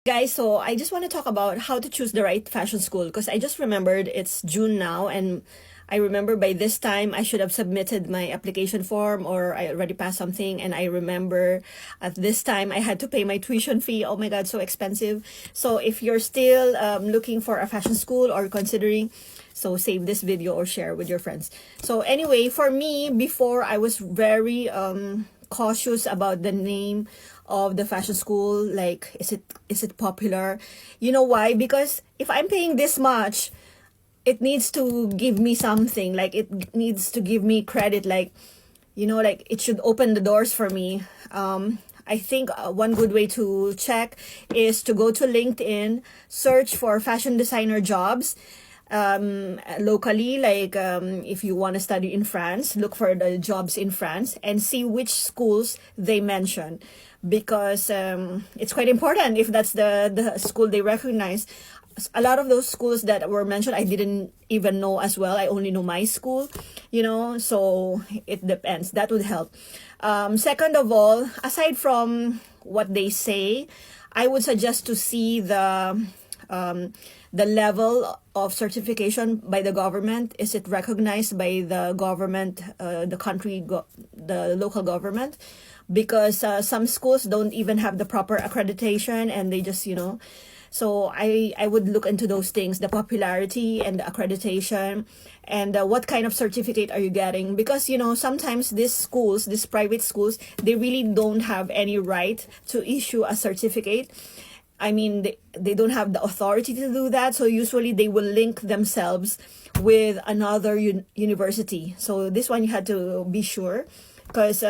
Guys, so I just want to talk about how to choose the right fashion school because I just remembered it's June now, and I remember by this time I should have submitted my application form or I already passed something, and I remember at this time I had to pay my tuition fee. Oh my God, so expensive. So if you're still looking for a fashion school or considering, so save this video or share with your friends. So anyway, for me, before I was very cautious about the name of the fashion school. Like, is it popular? You know why? Because if I'm paying this much, it needs to give me something. Like, it needs to give me credit. Like, like it should open the doors for me. I think one good way to check is to go to LinkedIn, search for fashion designer jobs locally. Like, if you want to study in France, look for the jobs in France and see which schools they mention, because it's quite important if that's the school they recognize. A lot of those schools that were mentioned I didn't even know as well. I only know my school, so it depends. That would help. Second of all, aside from what they say, I would suggest to see the level of certification by the government. Is it recognized by the government, the country, the local government? Because some schools don't even have the proper accreditation, and they just, so I would look into those things, the popularity and the accreditation, and what kind of certificate are you getting? Because, sometimes these private schools, they really don't have any right to issue a certificate. I mean, they don't have the authority to do that. So usually they will link themselves with another university. So this one you had to be sure, because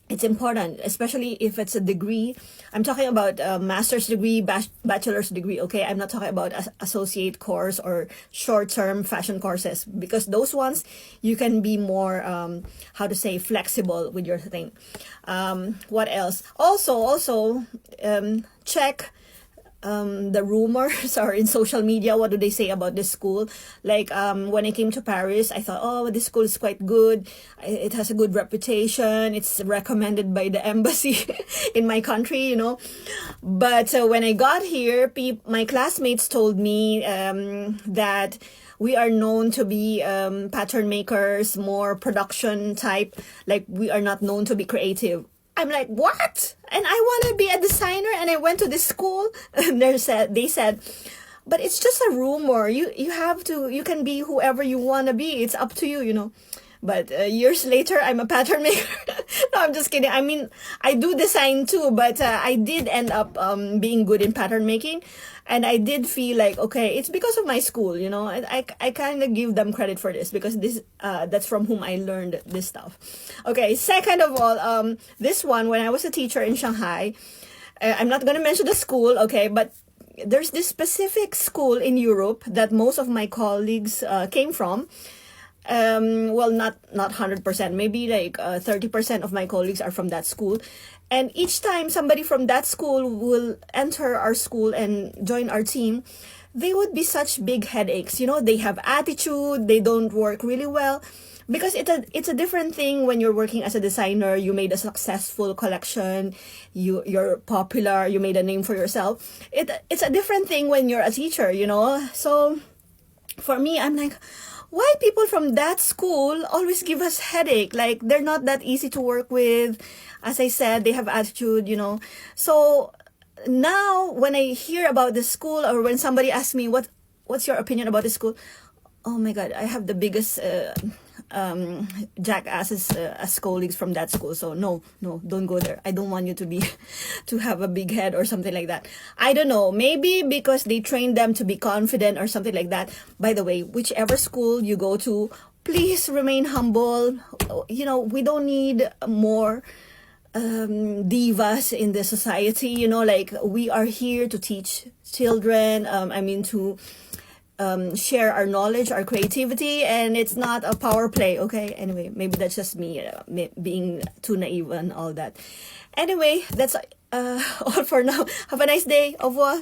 it's important, especially if it's a degree. I'm talking about a master's degree, bachelor's degree, okay? I'm not talking about associate course or short-term fashion courses, because those ones, you can be more, flexible with your thing. What else? Also, check the rumors or in social media, what do they say about this school? Like, when I came to Paris, I thought, oh, this school is quite good. It has a good reputation. It's recommended by the embassy in my country, But when I got here, my classmates told me that we are known to be pattern makers, more production type. Like, we are not known to be creative. I'm like, what? And I want to be a designer, and I went to this school, and they said, but it's just a rumor. You can be whoever you want to be. It's up to you, But years later, I'm a pattern maker. No, I'm just kidding. I mean, I do design too, but I did end up being good in pattern making. And I did feel like, okay, it's because of my school, I kind of give them credit for this, because that's from whom I learned this stuff. Okay, second of all, this one, when I was a teacher in Shanghai, I'm not going to mention the school, okay, but there's this specific school in Europe that most of my colleagues came from. Well, not 100%, maybe like 30% of my colleagues are from that school. And each time somebody from that school will enter our school and join our team, they would be such big headaches. They have attitude, they don't work really well. Because it's a different thing when you're working as a designer. You made a successful collection, you're popular, you made a name for yourself. It's a different thing when you're a teacher, So for me, I'm like, why people from that school always give us headache? Like, they're not that easy to work with. As I said, they have attitude, So now when I hear about the school, or when somebody asks me, what's your opinion about the school? Oh my God, I have the biggest jackasses as colleagues from that school. So no, don't go there. I don't want you to have a big head or something like that. I don't know, maybe because they train them to be confident or something like that. By the way, whichever school you go to, please remain humble. We don't need more divas in the society. Like, we are here to teach children. To share our knowledge, our creativity, and it's not a power play, okay? Anyway, maybe that's just me being too naive and all that. Anyway, that's all for now. Have a nice day. Au revoir.